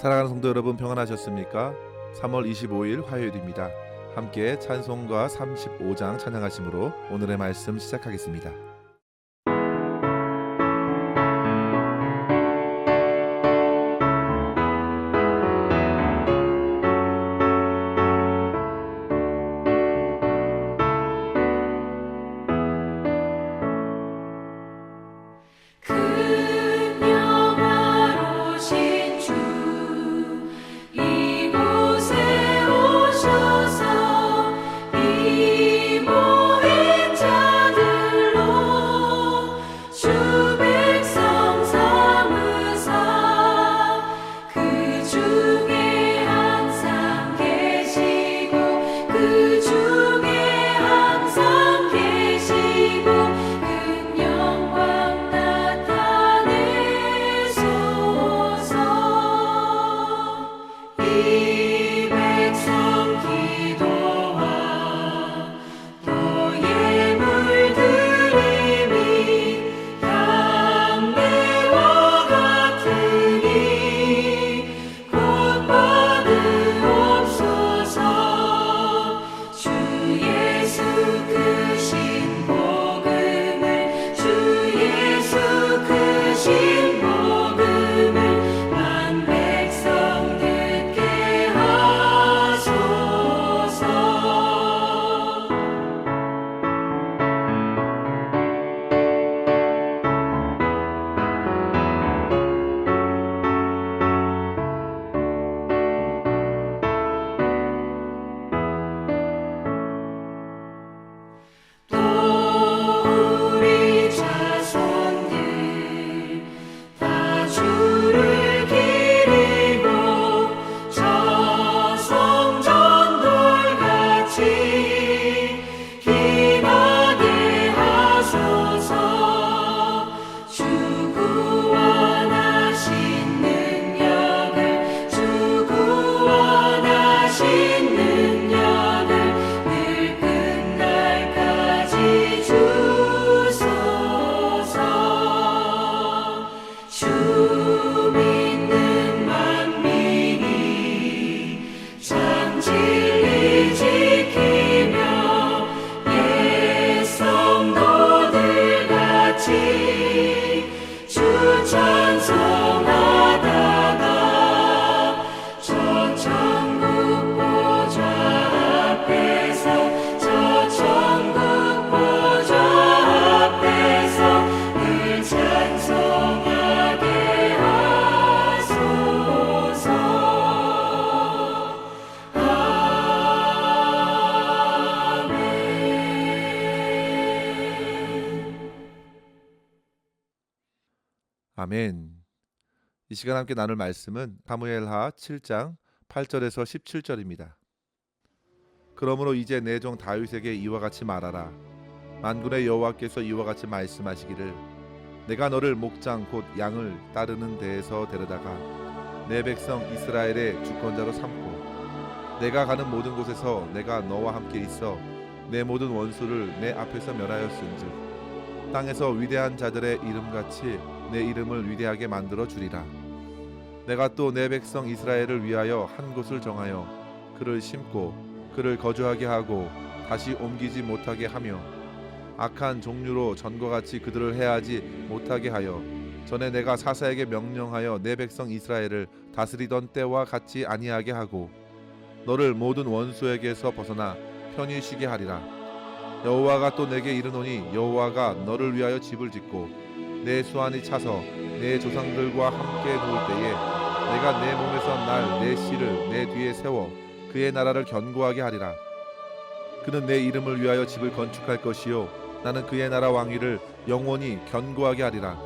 사랑하는 성도 여러분, 평안하셨습니까? 3월 25일 화요일입니다. 함께 찬송가 35장 찬양하심으로 오늘의 말씀 시작하겠습니다. 아멘. 이 시간 함께 나눌 말씀은 사무엘하 7장 8절에서 17절입니다. 그러므로 이제 내 종 다윗에게 이와 같이 말하라. 만군의 여호와께서 이와 같이 말씀하시기를 내가 너를 목장 곧 양을 따르는 데에서 데려다가 내 백성 이스라엘의 주권자로 삼고 내가 가는 모든 곳에서 내가 너와 함께 있어 내 모든 원수를 내 앞에서 멸하였은즉 땅에서 위대한 자들의 이름같이 내 이름을 위대하게 만들어 주리라. 내가 또 내 백성 이스라엘을 위하여 한 곳을 정하여 그를 심고 그를 거주하게 하고 다시 옮기지 못하게 하며 악한 종류로 전과 같이 그들을 해하지 못하게 하여 전에 내가 사사에게 명령하여 내 백성 이스라엘을 다스리던 때와 같이 아니하게 하고 너를 모든 원수에게서 벗어나 편히 쉬게 하리라. 여호와가 또 내게 이르노니 여호와가 너를 위하여 집을 짓고 내 수완이 차서 내 조상들과 함께 누울 때에 내가 내 몸에서 날 내 씨를 내 뒤에 세워 그의 나라를 견고하게 하리라. 그는 내 이름을 위하여 집을 건축할 것이요 나는 그의 나라 왕위를 영원히 견고하게 하리라.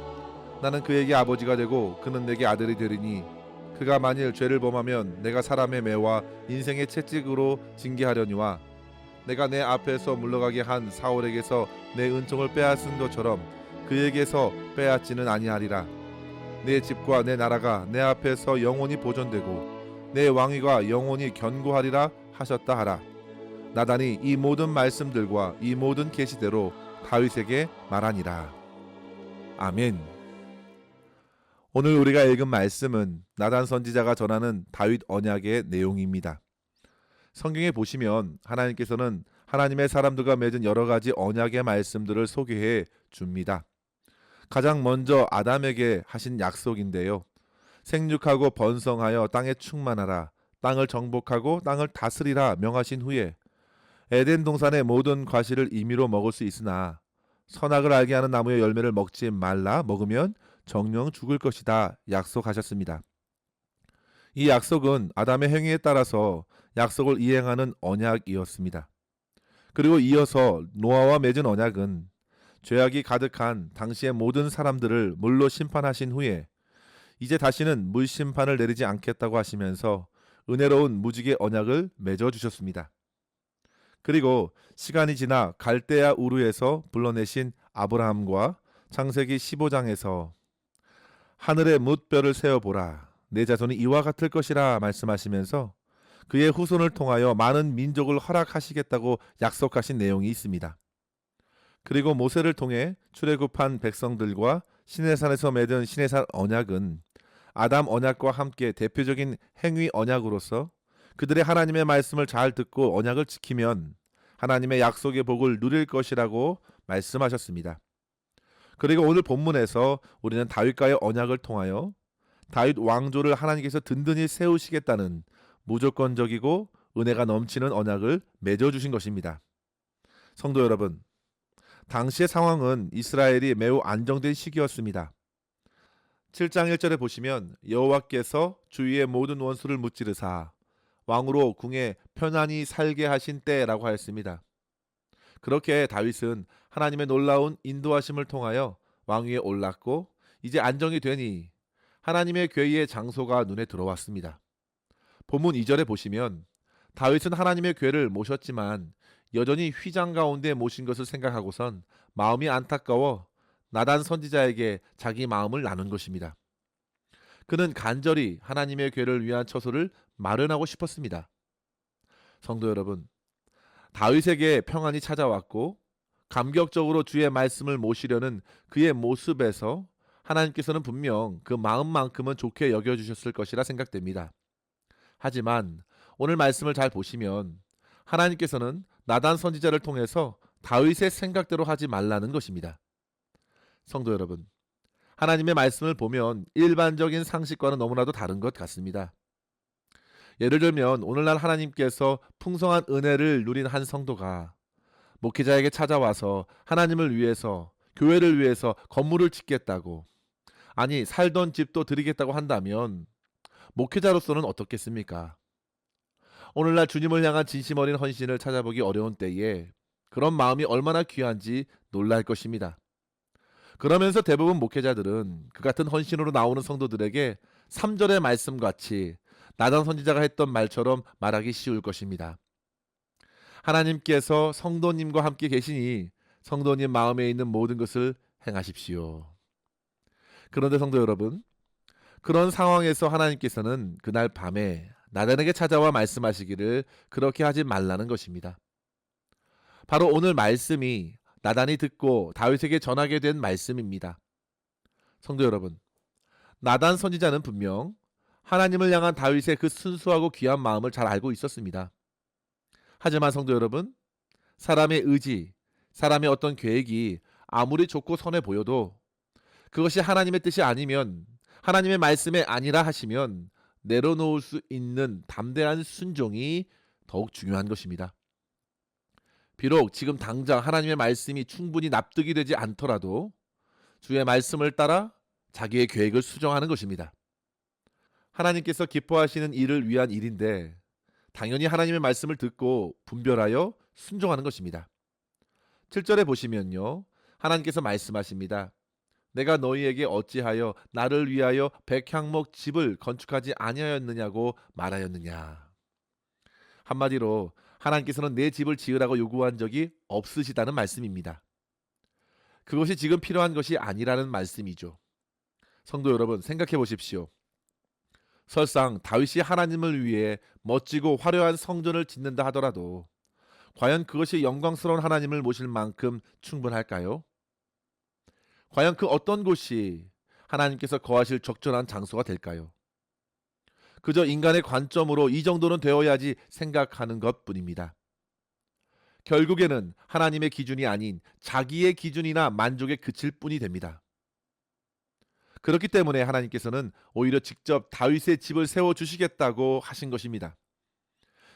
나는 그에게 아버지가 되고 그는 내게 아들이 되리니 그가 만일 죄를 범하면 내가 사람의 매와 인생의 채찍으로 징계하려니와 내가 내 앞에서 물러가게 한 사울에게서 내 은총을 빼앗은 것처럼 그에게서 빼앗지는 아니하리라. 내 집과 내 나라가 내 앞에서 영원히 보존되고 내 왕위가 영원히 견고하리라 하셨다 하라. 나단이 이 모든 말씀들과 이 모든 계시대로 다윗에게 말하니라. 아멘. 오늘 우리가 읽은 말씀은 나단 선지자가 전하는 다윗 언약의 내용입니다. 성경에 보시면 하나님께서는 하나님의 사람들과 맺은 여러 가지 언약의 말씀들을 소개해 줍니다. 가장 먼저 아담에게 하신 약속인데요. 생육하고 번성하여 땅에 충만하라, 땅을 정복하고 땅을 다스리라 명하신 후에 에덴 동산의 모든 과실을 임의로 먹을 수 있으나 선악을 알게 하는 나무의 열매를 먹지 말라, 먹으면 정령 죽을 것이다 약속하셨습니다. 이 약속은 아담의 행위에 따라서 약속을 이행하는 언약이었습니다. 그리고 이어서 노아와 맺은 언약은 죄악이 가득한 당시의 모든 사람들을 물로 심판하신 후에 이제 다시는 물 심판을 내리지 않겠다고 하시면서 은혜로운 무지개 언약을 맺어 주셨습니다. 그리고 시간이 지나 갈대아 우르에서 불러내신 아브라함과 창세기 15장에서 하늘에 뭇별을 세어보라, 내 자손이 이와 같을 것이라 말씀하시면서 그의 후손을 통하여 많은 민족을 허락하시겠다고 약속하신 내용이 있습니다. 그리고 모세를 통해 출애굽한 백성들과 시내산에서 맺은 시내산 언약은 아담 언약과 함께 대표적인 행위 언약으로서 그들의 하나님의 말씀을 잘 듣고 언약을 지키면 하나님의 약속의 복을 누릴 것이라고 말씀하셨습니다. 그리고 오늘 본문에서 우리는 다윗과의 언약을 통하여 다윗 왕조를 하나님께서 든든히 세우시겠다는 무조건적이고 은혜가 넘치는 언약을 맺어주신 것입니다. 성도 여러분, 당시의 상황은 이스라엘이 매우 안정된 시기였습니다. 7장 1절에 보시면 여호와께서 주위의 모든 원수를 무찌르사 왕으로 궁에 편안히 살게 하신 때라고 하였습니다. 그렇게 다윗은 하나님의 놀라운 인도하심을 통하여 왕위에 올랐고 이제 안정이 되니 하나님의 궤의 장소가 눈에 들어왔습니다. 본문 2절에 보시면 다윗은 하나님의 궤를 모셨지만 여전히 휘장 가운데 모신 것을 생각하고선 마음이 안타까워 나단 선지자에게 자기 마음을 나눈 것입니다. 그는 간절히 하나님의 궤를 위한 처소를 마련하고 싶었습니다. 성도 여러분, 다윗에게 평안이 찾아왔고 감격적으로 주의 말씀을 모시려는 그의 모습에서 하나님께서는 분명 그 마음만큼은 좋게 여겨주셨을 것이라 생각됩니다. 하지만 오늘 말씀을 잘 보시면 하나님께서는 나단 선지자를 통해서 다윗의 생각대로 하지 말라는 것입니다. 성도 여러분, 하나님의 말씀을 보면 일반적인 상식과는 너무나도 다른 것 같습니다. 예를 들면 오늘날 하나님께서 풍성한 은혜를 누린 한 성도가 목회자에게 찾아와서 하나님을 위해서, 교회를 위해서 건물을 짓겠다고, 아니 살던 집도 드리겠다고 한다면 목회자로서는 어떻겠습니까? 오늘날 주님을 향한 진심 어린 헌신을 찾아보기 어려운 때에 그런 마음이 얼마나 귀한지 놀랄 것입니다. 그러면서 대부분 목회자들은 그 같은 헌신으로 나오는 성도들에게 3절의 말씀같이 나단 선지자가 했던 말처럼 말하기 쉬울 것입니다. 하나님께서 성도님과 함께 계시니 성도님 마음에 있는 모든 것을 행하십시오. 그런데 성도 여러분, 그런 상황에서 하나님께서는 그날 밤에 나단에게 찾아와 말씀하시기를 그렇게 하지 말라는 것입니다. 바로 오늘 말씀이 나단이 듣고 다윗에게 전하게 된 말씀입니다. 성도 여러분, 나단 선지자는 분명 하나님을 향한 다윗의 그 순수하고 귀한 마음을 잘 알고 있었습니다. 하지만 성도 여러분, 사람의 의지, 사람의 어떤 계획이 아무리 좋고 선해 보여도 그것이 하나님의 뜻이 아니면, 하나님의 말씀에 아니라 하시면 내려놓을 수 있는 담대한 순종이 더욱 중요한 것입니다. 비록 지금 당장 하나님의 말씀이 충분히 납득이 되지 않더라도 주의 말씀을 따라 자기의 계획을 수정하는 것입니다. 하나님께서 기뻐하시는 일을 위한 일인데 당연히 하나님의 말씀을 듣고 분별하여 순종하는 것입니다. 7절에 보시면요, 하나님께서 말씀하십니다. 내가 너희에게 어찌하여 나를 위하여 백향목 집을 건축하지 아니하였느냐고 말하였느냐. 한마디로 하나님께서는 내 집을 지으라고 요구한 적이 없으시다는 말씀입니다. 그것이 지금 필요한 것이 아니라는 말씀이죠. 성도 여러분, 생각해 보십시오. 설상 다윗이 하나님을 위해 멋지고 화려한 성전을 짓는다 하더라도 과연 그것이 영광스러운 하나님을 모실 만큼 충분할까요? 과연 그 어떤 곳이 하나님께서 거하실 적절한 장소가 될까요? 그저 인간의 관점으로 이 정도는 되어야지 생각하는 것뿐입니다. 결국에는 하나님의 기준이 아닌 자기의 기준이나 만족에 그칠 뿐이 됩니다. 그렇기 때문에 하나님께서는 오히려 직접 다윗의 집을 세워주시겠다고 하신 것입니다.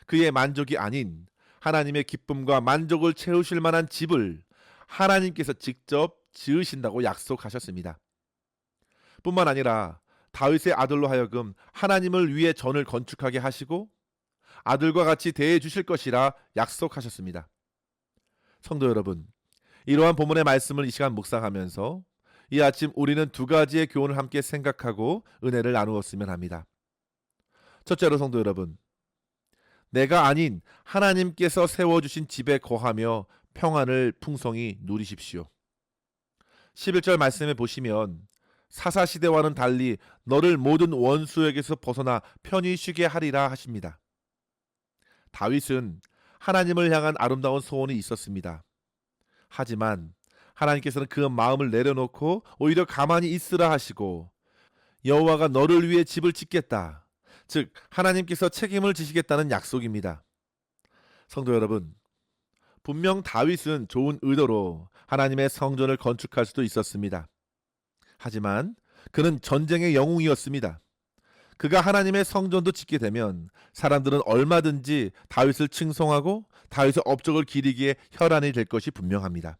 그의 만족이 아닌 하나님의 기쁨과 만족을 채우실 만한 집을 하나님께서 직접 지으신다고 약속하셨습니다. 뿐만 아니라 다윗의 아들로 하여금 하나님을 위해 전을 건축하게 하시고 아들과 같이 대해 주실 것이라 약속하셨습니다. 성도 여러분, 이러한 본문의 말씀을 이 시간 묵상하면서 이 아침 우리는 두 가지의 교훈을 함께 생각하고 은혜를 나누었으면 합니다. 첫째로 성도 여러분, 내가 아닌 하나님께서 세워주신 집에 거하며 평안을 풍성히 누리십시오. 11절 말씀에 보시면 사사시대와는 달리 너를 모든 원수에게서 벗어나 편히 쉬게 하리라 하십니다. 다윗은 하나님을 향한 아름다운 소원이 있었습니다. 하지만 하나님께서는 그 마음을 내려놓고 오히려 가만히 있으라 하시고 여호와가 너를 위해 집을 짓겠다. 즉 하나님께서 책임을 지시겠다는 약속입니다. 성도 여러분, 분명 다윗은 좋은 의도로 하나님의 성전을 건축할 수도 있었습니다. 하지만 그는 전쟁의 영웅이었습니다. 그가 하나님의 성전도 짓게 되면 사람들은 얼마든지 다윗을 칭송하고 다윗의 업적을 기리기에 혈안이 될 것이 분명합니다.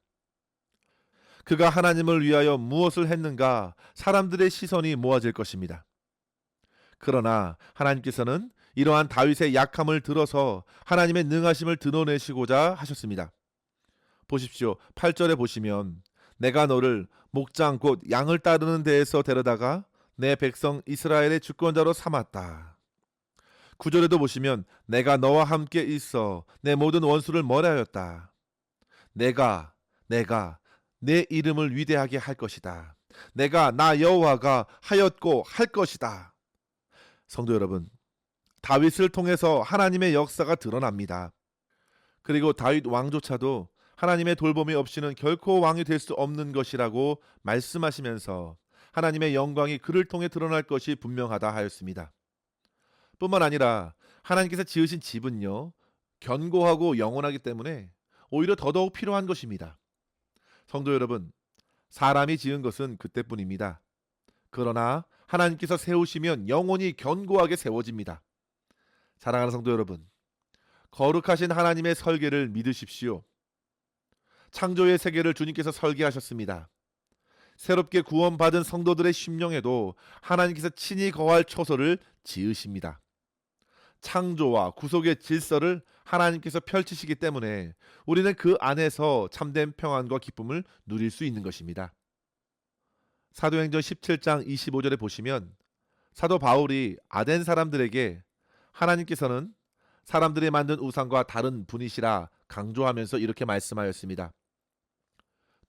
그가 하나님을 위하여 무엇을 했는가 사람들의 시선이 모아질 것입니다. 그러나 하나님께서는 이러한 다윗의 약함을 들어서 하나님의 능하심을 드러내시고자 하셨습니다. 보십시오. 8절에 보시면 내가 너를 목장 곧 양을 따르는 데에서 데려다가 내 백성 이스라엘의 주권자로 삼았다. 9절에도 보시면 내가 너와 함께 있어 내 모든 원수를 멀리하였다. 내가 내 이름을 위대하게 할 것이다. 내가 나 여호와가 하였고 할 것이다. 성도 여러분, 다윗을 통해서 하나님의 역사가 드러납니다. 그리고 다윗 왕조차도 하나님의 돌봄이 없이는 결코 왕이 될 수 없는 것이라고 말씀하시면서 하나님의 영광이 그를 통해 드러날 것이 분명하다 하였습니다. 뿐만 아니라 하나님께서 지으신 집은요, 견고하고 영원하기 때문에 오히려 더더욱 필요한 것입니다. 성도 여러분, 사람이 지은 것은 그때뿐입니다. 그러나 하나님께서 세우시면 영원히 견고하게 세워집니다. 사랑하는 성도 여러분, 거룩하신 하나님의 설계를 믿으십시오. 창조의 세계를 주님께서 설계하셨습니다. 새롭게 구원받은 성도들의 심령에도 하나님께서 친히 거할 처소를 지으십니다. 창조와 구속의 질서를 하나님께서 펼치시기 때문에 우리는 그 안에서 참된 평안과 기쁨을 누릴 수 있는 것입니다. 사도행전 17장 25절에 보시면 사도 바울이 아덴 사람들에게 하나님께서는 사람들이 만든 우상과 다른 분이시라 강조하면서 이렇게 말씀하였습니다.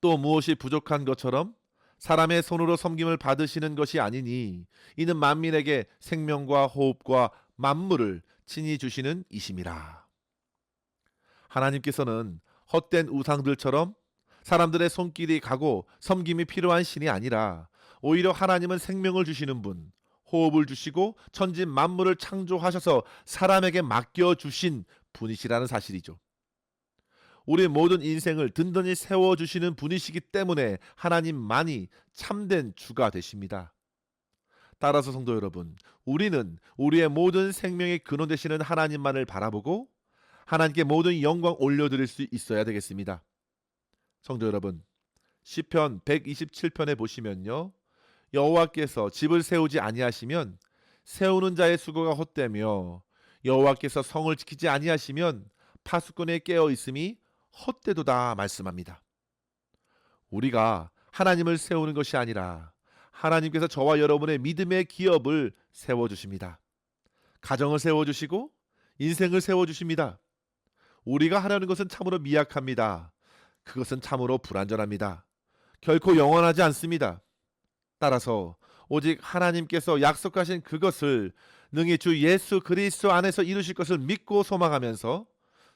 또 무엇이 부족한 것처럼 사람의 손으로 섬김을 받으시는 것이 아니니 이는 만민에게 생명과 호흡과 만물을 친히 주시는 이심이라. 하나님께서는 헛된 우상들처럼 사람들의 손길이 가고 섬김이 필요한 신이 아니라 오히려 하나님은 생명을 주시는 분, 호흡을 주시고 천지 만물을 창조하셔서 사람에게 맡겨주신 분이시라는 사실이죠. 우리 모든 인생을 든든히 세워주시는 분이시기 때문에 하나님만이 참된 주가 되십니다. 따라서 성도 여러분, 우리는 우리의 모든 생명의 근원 되시는 하나님만을 바라보고 하나님께 모든 영광 올려드릴 수 있어야 되겠습니다. 성도 여러분, 시편 127편에 보시면요, 여호와께서 집을 세우지 아니하시면 세우는 자의 수고가 헛되며 여호와께서 성을 지키지 아니하시면 파수꾼의 깨어 있음이 헛되도다 말씀합니다. 우리가 하나님을 세우는 것이 아니라 하나님께서 저와 여러분의 믿음의 기업을 세워주십니다. 가정을 세워주시고 인생을 세워주십니다. 우리가 하려는 것은 참으로 미약합니다. 그것은 참으로 불완전합니다. 결코 영원하지 않습니다. 따라서 오직 하나님께서 약속하신 그것을 능히 주 예수 그리스도 안에서 이루실 것을 믿고 소망하면서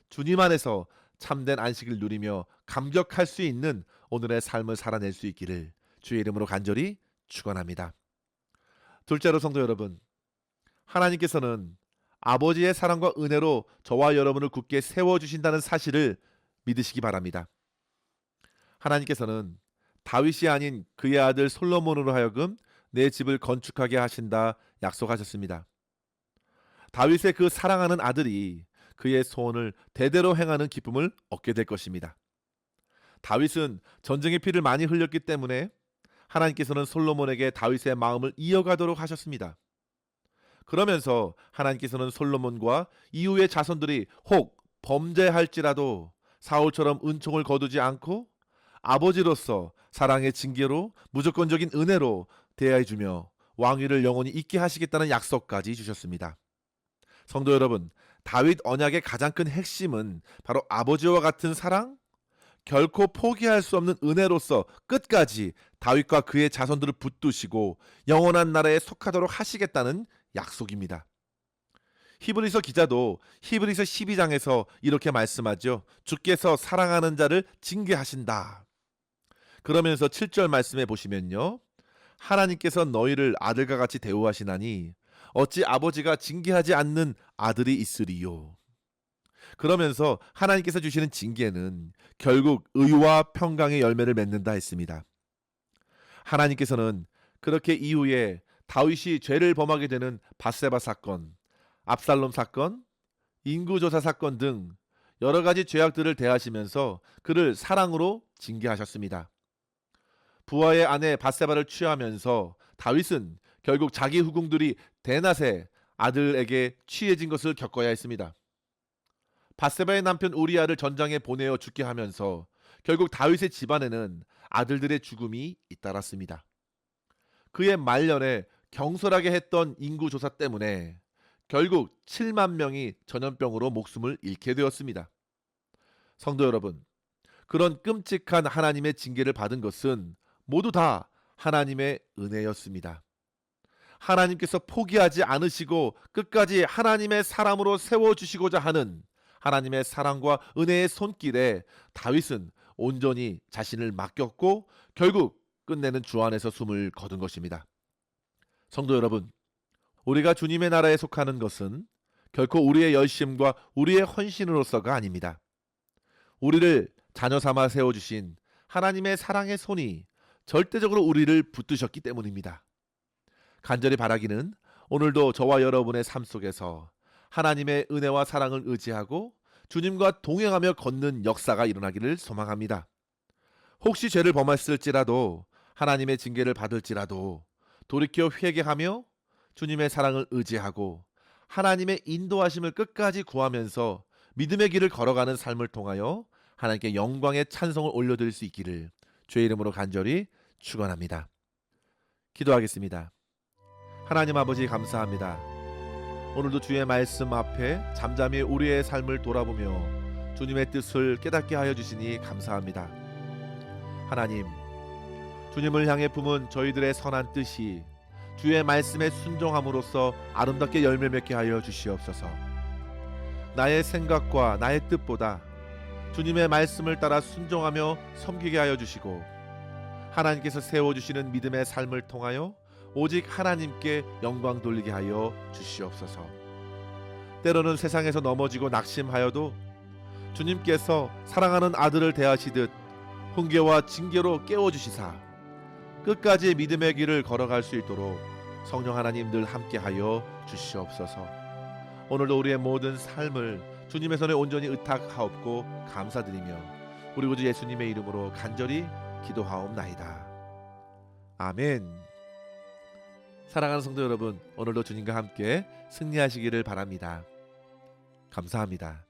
주님 안에서 참된 안식을 누리며 감격할 수 있는 오늘의 삶을 살아낼 수 있기를 주의 이름으로 간절히 축원합니다. 둘째로 성도 여러분, 하나님께서는 아버지의 사랑과 은혜로 저와 여러분을 굳게 세워주신다는 사실을 믿으시기 바랍니다. 하나님께서는 다윗이 아닌 그의 아들 솔로몬으로 하여금 내 집을 건축하게 하신다 약속하셨습니다. 다윗의 그 사랑하는 아들이 그의 소원을 대대로 행하는 기쁨을 얻게 될 것입니다. 다윗은 전쟁의 피를 많이 흘렸기 때문에 하나님께서는 솔로몬에게 다윗의 마음을 이어가도록 하셨습니다. 그러면서 하나님께서는 솔로몬과 이후의 자손들이 혹 범죄할지라도 사울처럼 은총을 거두지 않고 아버지로서 사랑의 징계로 무조건적인 은혜로 대하여주며 왕위를 영원히 있게 하시겠다는 약속까지 주셨습니다. 성도 여러분, 다윗 언약의 가장 큰 핵심은 바로 아버지와 같은 사랑, 결코 포기할 수 없는 은혜로서 끝까지 다윗과 그의 자손들을 붙드시고 영원한 나라에 속하도록 하시겠다는 약속입니다. 히브리서 기자도 히브리서 12장에서 이렇게 말씀하죠. 주께서 사랑하는 자를 징계하신다. 그러면서 7절 말씀에 보시면요. 하나님께서 너희를 아들과 같이 대우하시나니 어찌 아버지가 징계하지 않는 아들이 있으리요. 그러면서 하나님께서 주시는 징계는 결국 의와 평강의 열매를 맺는다 했습니다. 하나님께서는 그렇게 이후에 다윗이 죄를 범하게 되는 밧세바 사건, 압살롬 사건, 인구조사 사건 등 여러 가지 죄악들을 대하시면서 그를 사랑으로 징계하셨습니다. 부하의 아내 밧세바를 취하면서 다윗은 결국 자기 후궁들이 대낮에 아들에게 취해진 것을 겪어야 했습니다. 밧세바의 남편 우리아를 전장에 보내어 죽게 하면서 결국 다윗의 집안에는 아들들의 죽음이 잇따랐습니다. 그의 말년에 경솔하게 했던 인구조사 때문에 결국 7만 명이 전염병으로 목숨을 잃게 되었습니다. 성도 여러분, 그런 끔찍한 하나님의 징계를 받은 것은 모두 다 하나님의 은혜였습니다. 하나님께서 포기하지 않으시고 끝까지 하나님의 사람으로 세워주시고자 하는 하나님의 사랑과 은혜의 손길에 다윗은 온전히 자신을 맡겼고 결국 끝내는 주 안에서 숨을 거둔 것입니다. 성도 여러분, 우리가 주님의 나라에 속하는 것은 결코 우리의 열심과 우리의 헌신으로서가 아닙니다. 우리를 자녀 삼아 세워주신 하나님의 사랑의 손이 절대적으로 우리를 붙드셨기 때문입니다. 간절히 바라기는 오늘도 저와 여러분의 삶 속에서 하나님의 은혜와 사랑을 의지하고 주님과 동행하며 걷는 역사가 일어나기를 소망합니다. 혹시 죄를 범했을지라도 하나님의 징계를 받을지라도 돌이켜 회개하며 주님의 사랑을 의지하고 하나님의 인도하심을 끝까지 구하면서 믿음의 길을 걸어가는 삶을 통하여 하나님께 영광의 찬송을 올려드릴 수 있기를 주의 이름으로 간절히 축원합니다. 기도하겠습니다. 하나님 아버지 감사합니다. 오늘도 주의 말씀 앞에 잠잠히 우리의 삶을 돌아보며 주님의 뜻을 깨닫게 하여 주시니 감사합니다. 하나님, 주님을 향해 품은 저희들의 선한 뜻이 주의 말씀에 순종함으로써 아름답게 열매 맺게 하여 주시옵소서. 나의 생각과 나의 뜻보다 주님의 말씀을 따라 순종하며 섬기게 하여 주시고 하나님께서 세워주시는 믿음의 삶을 통하여 오직 하나님께 영광 돌리게 하여 주시옵소서. 때로는 세상에서 넘어지고 낙심하여도 주님께서 사랑하는 아들을 대하시듯 훈계와 징계로 깨워주시사 끝까지 믿음의 길을 걸어갈 수 있도록 성령 하나님 늘 함께하여 주시옵소서. 오늘도 우리의 모든 삶을 주님의 손에 온전히 의탁하옵고 감사드리며 우리 구주 예수님의 이름으로 간절히 기도하옵나이다. 아멘. 사랑하는 성도 여러분, 오늘도 주님과 함께 승리하시기를 바랍니다. 감사합니다.